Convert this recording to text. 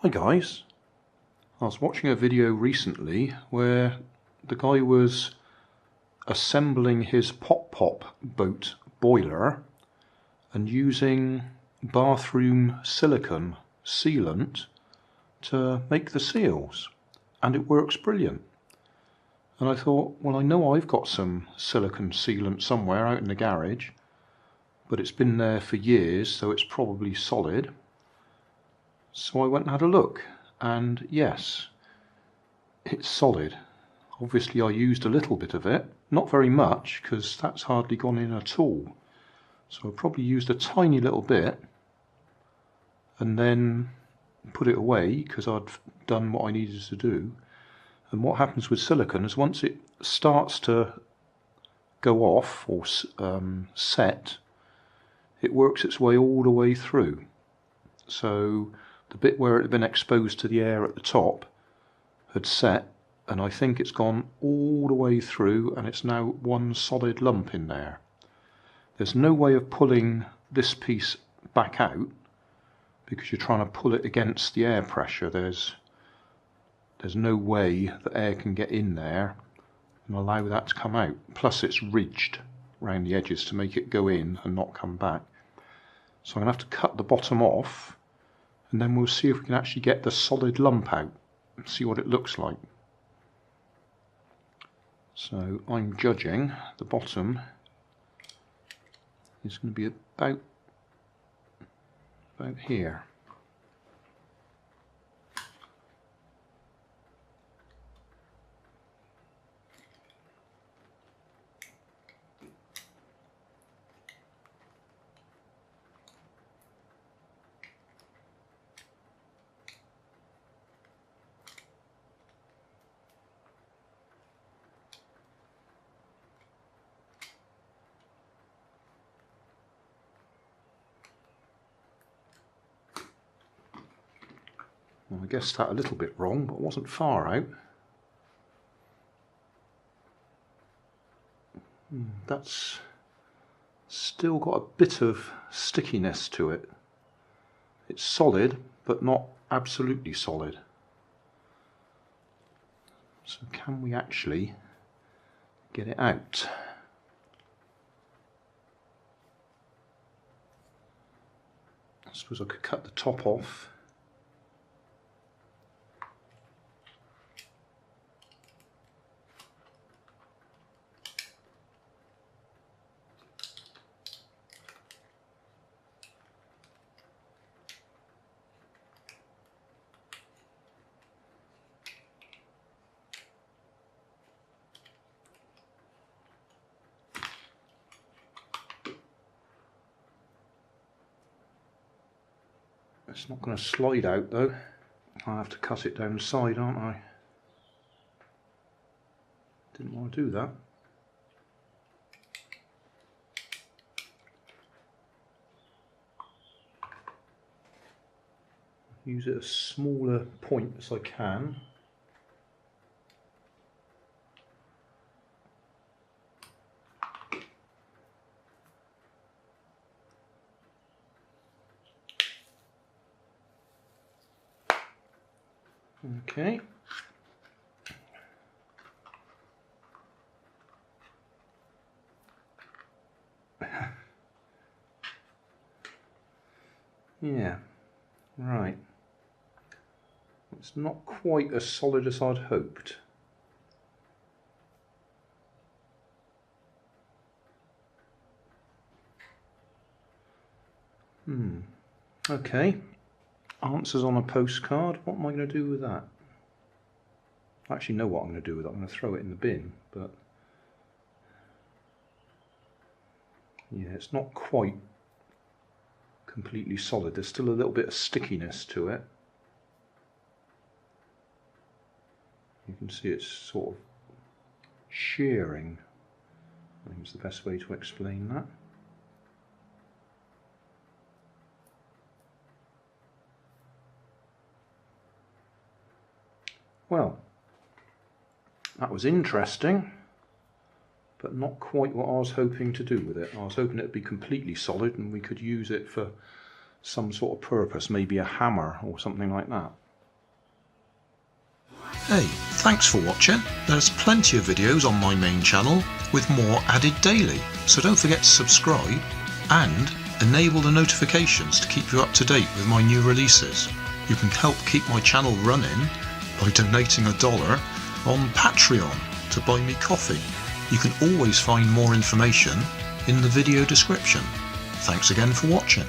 Hi guys, I was watching a video recently where the guy was assembling his pop boat boiler and using bathroom silicone sealant to make the seals, and it works brilliant. And I thought, well, I know I've got some silicone sealant somewhere out in the garage, but it's been there for years, so it's probably solid. So I went and had a look, and yes, it's solid. Obviously I used a little bit of it, not very much because that's hardly gone in at all. So I probably used a tiny little bit and then put it away because I'd done what I needed to do. And what happens with silicone is once it starts to go off or set, it works its way all the way through. So the bit where it had been exposed to the air at the top had set, and I think it's gone all the way through and it's now one solid lump in there. There's no way of pulling this piece back out because you're trying to pull it against the air pressure. There's no way that air can get in there and allow that to come out. Plus it's ridged around the edges to make it go in and not come back. So I'm going to have to cut the bottom off, and then we'll see if we can actually get the solid lump out and see what it looks like. So I'm judging the bottom is going to be about here. Well, I guessed that a little bit wrong, but wasn't far out. That's still got a bit of stickiness to it. It's solid, but not absolutely solid. So can we actually get it out? I suppose I could cut the top off. It's not going to slide out though. I'll have to cut it down the side, aren't I? Didn't want to do that. Use it as smaller point as I can. Okay. Yeah, right. It's not quite as solid as I'd hoped. Okay. Answers on a postcard. What am I going to do with that? I actually know what I'm going to do with it. I'm going to throw it in the bin, but yeah, it's not quite completely solid. There's still a little bit of stickiness to it. You can see it's sort of shearing. I think it's the best way to explain that. Well, that was interesting, but not quite what I was hoping to do with it. I was hoping it would be completely solid and we could use it for some sort of purpose, maybe a hammer or something like that. Hey, thanks for watching. There's plenty of videos on my main channel with more added daily, so don't forget to subscribe and enable the notifications to keep you up to date with my new releases. You can help keep my channel running by donating $1 on Patreon to buy me coffee. You can always find more information in the video description. Thanks again for watching.